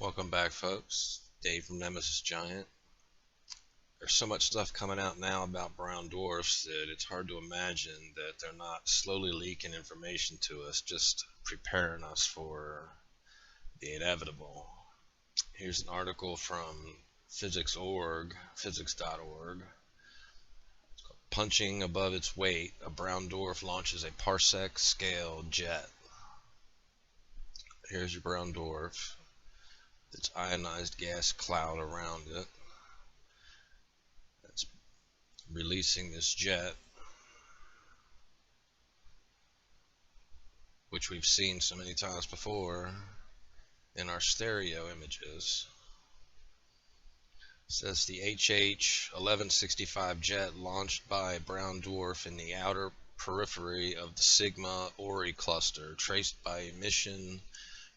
Welcome back, folks. Dave from Nemesis Giant. There's so much stuff coming out now about brown dwarfs that it's hard to imagine that they're not slowly leaking information to us, just preparing us for the inevitable. Here's an article from physics.org. Punching above its weight, a brown dwarf launches a parsec scale jet. Here's your brown dwarf. Its ionized gas cloud around it. It's releasing this jet, which we've seen so many times before in our stereo images. It says the HH-1165 jet launched by a brown dwarf in the outer periphery of the Sigma Ori cluster, traced by emission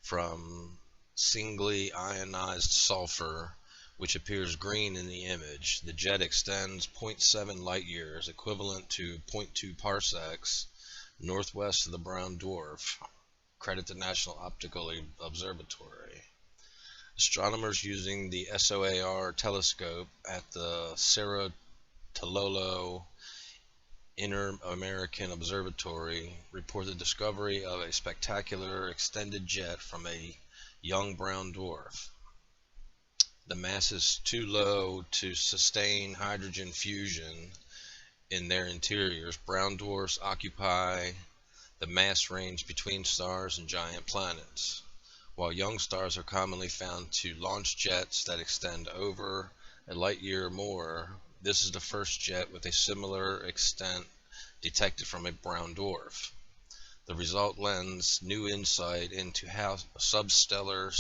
from singly ionized sulfur, which appears green in the image. The jet extends 0.7 light years, equivalent to 0.2 parsecs, northwest of the brown dwarf. Credit the National Optical Observatory. Astronomers using the SOAR telescope at the Cerro Tololo Inter-American Observatory report the discovery of a spectacular extended jet from a young brown dwarf. The mass is too low to sustain hydrogen fusion in their interiors. Brown dwarfs occupy the mass range between stars and giant planets. While young stars are commonly found to launch jets that extend over a light year or more, this is the first jet with a similar extent detected from a brown dwarf. The result lends new insight into how substellar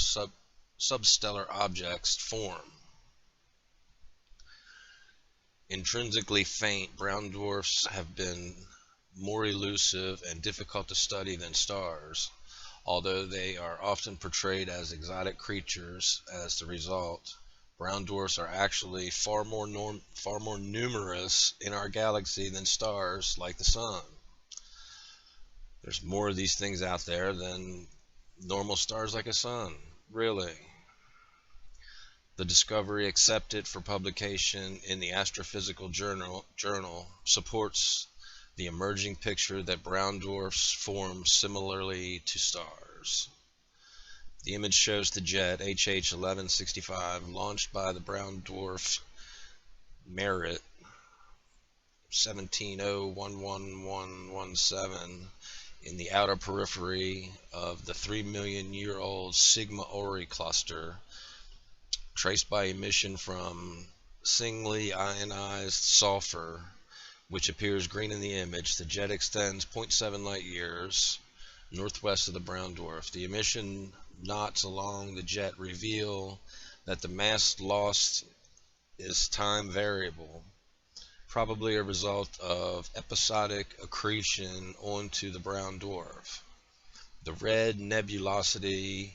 objects form. Intrinsically faint, brown dwarfs have been more elusive and difficult to study than stars, although they are often portrayed as exotic creatures. As the result, brown dwarfs are actually far more numerous in our galaxy than stars like the sun. There's more of these things out there than normal stars like a sun, really. The discovery, accepted for publication in the Astrophysical Journal, supports the emerging picture that brown dwarfs form similarly to stars. The image shows the jet HH-1165 launched by the brown dwarf Merit 17011117 in the outer periphery of the 3 million-year-old Sigma Ori cluster, traced by emission from singly ionized sulfur, which appears green in the image. The jet extends 0.7 light years northwest of the brown dwarf. The emission knots along the jet reveal that the mass lost is time variable, probably a result of episodic accretion onto the brown dwarf. The red nebulosity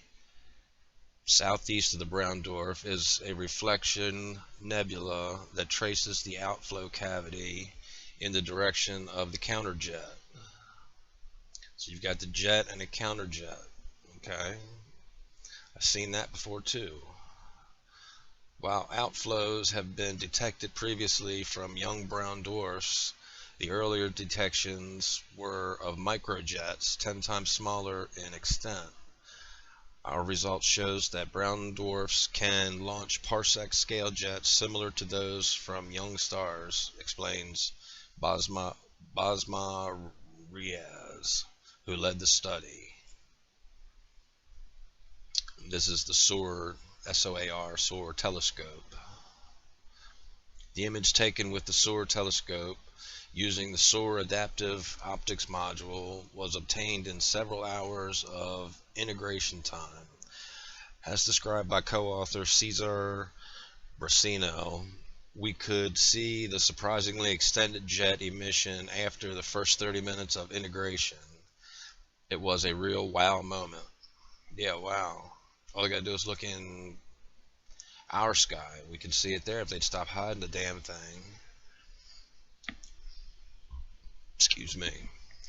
southeast of the brown dwarf is a reflection nebula that traces the outflow cavity in the direction of the counterjet. So you've got the jet and a counterjet. Okay, I've seen that before too. While outflows have been detected previously from young brown dwarfs, the earlier detections were of microjets, 10 times smaller in extent. Our result shows that brown dwarfs can launch parsec scale jets similar to those from young stars, explains Basma Riaz, who led the study. This is the SOAR telescope. The image taken with the SOAR telescope using the SOAR adaptive optics module was obtained in several hours of integration time. As described by co-author Cesar Bracino, we could see the surprisingly extended jet emission after the first 30 minutes of integration. It was a real wow moment. Yeah, wow. All I gotta do is look in our sky. We can see it there if they'd stop hiding the damn thing. Excuse me.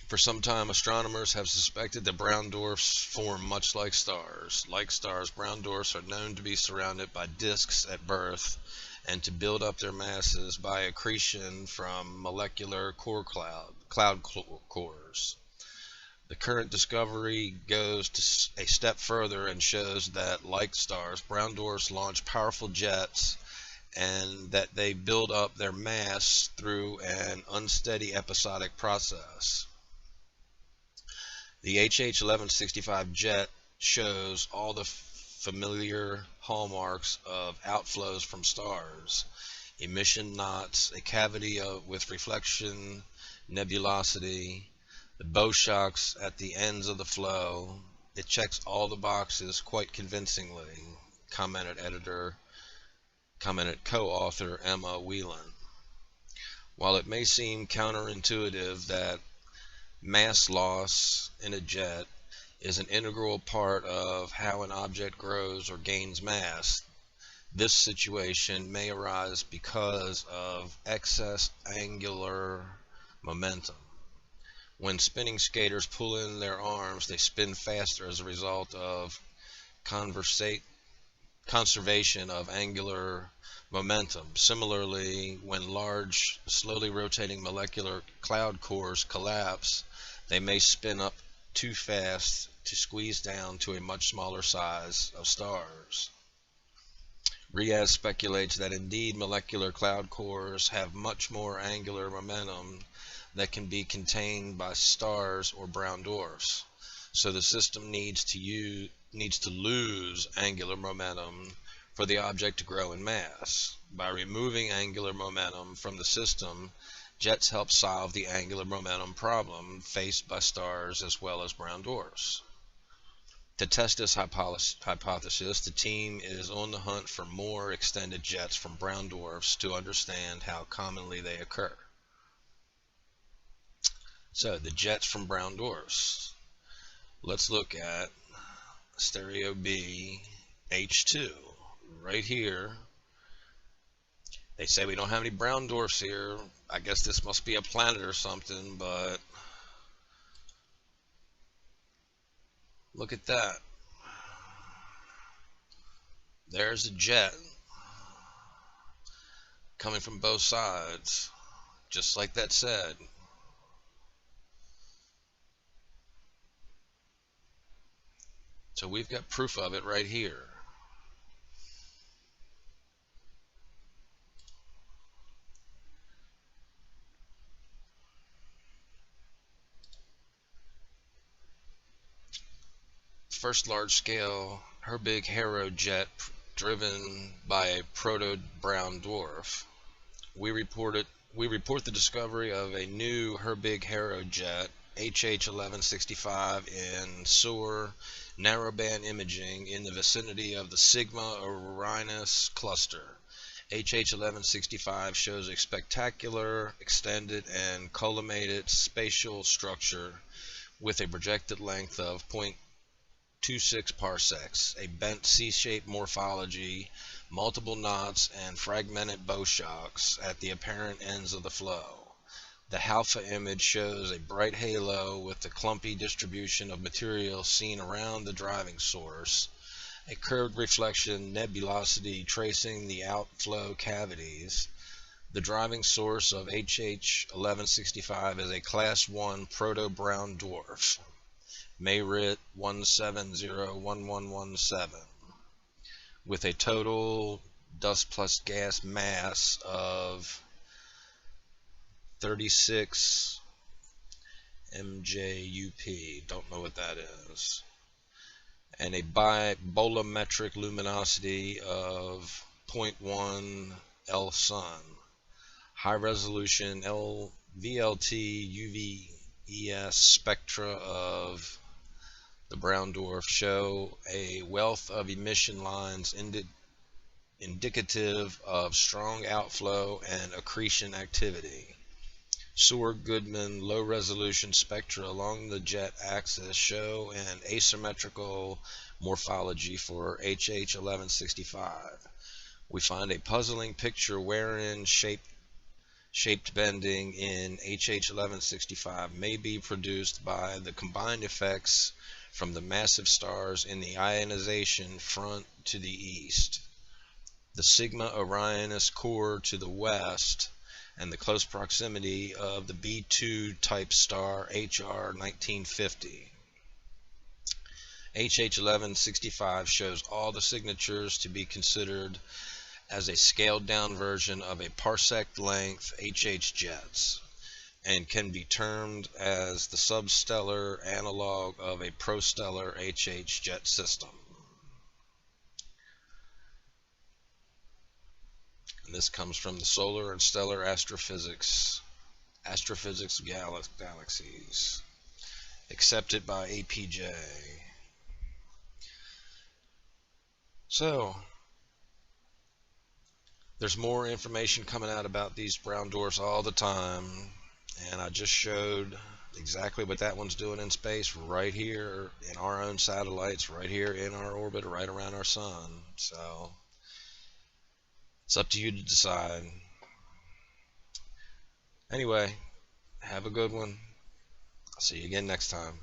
For some time, astronomers have suspected that brown dwarfs form much like stars. Like stars, brown dwarfs are known to be surrounded by disks at birth and to build up their masses by accretion from molecular cloud cores. The current discovery goes a step further and shows that, like stars, brown dwarfs launch powerful jets and that they build up their mass through an unsteady episodic process. The HH1165 jet shows all the familiar hallmarks of outflows from stars: emission knots, a cavity with reflection, nebulosity, the bow shocks at the ends of the flow. It checks all the boxes quite convincingly, commented co-author Emma Whelan. While it may seem counterintuitive that mass loss in a jet is an integral part of how an object grows or gains mass, this situation may arise because of excess angular momentum. When spinning skaters pull in their arms, they spin faster as a result of conservation of angular momentum. Similarly, when large, slowly rotating molecular cloud cores collapse, they may spin up too fast to squeeze down to a much smaller size of stars. Riaz speculates that indeed molecular cloud cores have much more angular momentum that can be contained by stars or brown dwarfs. So the system needs to lose angular momentum for the object to grow in mass. By removing angular momentum from the system, jets help solve the angular momentum problem faced by stars as well as brown dwarfs. To test this hypothesis, the team is on the hunt for more extended jets from brown dwarfs to understand how commonly they occur. So, the jets from brown dwarfs. Let's look at stereo B H2 right here. They say we don't have any brown dwarfs here. I guess this must be a planet or something, but look at that. There's a jet coming from both sides, just like that said. So we've got proof of it right here. First large-scale Herbig Haro jet driven by a proto-brown dwarf. We report the discovery of a new Herbig Haro jet, HH1165, in SOAR narrowband imaging in the vicinity of the Sigma Orionis cluster. HH1165 shows a spectacular, extended, and collimated spatial structure with a projected length of 0.26 parsecs, a bent C-shaped morphology, multiple knots, and fragmented bow shocks at the apparent ends of the flow. The alpha image shows a bright halo with the clumpy distribution of material seen around the driving source, a curved reflection nebulosity tracing the outflow cavities. The driving source of HH1165 is a Class 1 proto-brown dwarf, Mayrit 1701117, with a total dust plus gas mass of 36 MJUP, don't know what that is, and a bolometric luminosity of 0.1 L sun. High resolution VLT UVES spectra of the brown dwarf show a wealth of emission lines indicative of strong outflow and accretion activity. Soar-Goodman low-resolution spectra along the jet axis show an asymmetrical morphology for HH1165. We find a puzzling picture wherein shaped shaped bending in HH 1165 may be produced by the combined effects from the massive stars in the ionization front to the east, the Sigma Orionis core to the west, and the close proximity of the B2 type star HR 1950. HH 1165 shows all the signatures to be considered as a scaled down version of a parsec length HH jets, and can be termed as the substellar analog of a prostellar HH jet system. And this comes from the Solar and Stellar Astrophysics Galaxies, accepted by APJ. So, there's more information coming out about these brown dwarfs all the time, and I just showed exactly what that one's doing in space right here in our own satellites, right here in our orbit, right around our sun. So it's up to you to decide. Anyway, have a good one. I'll see you again next time.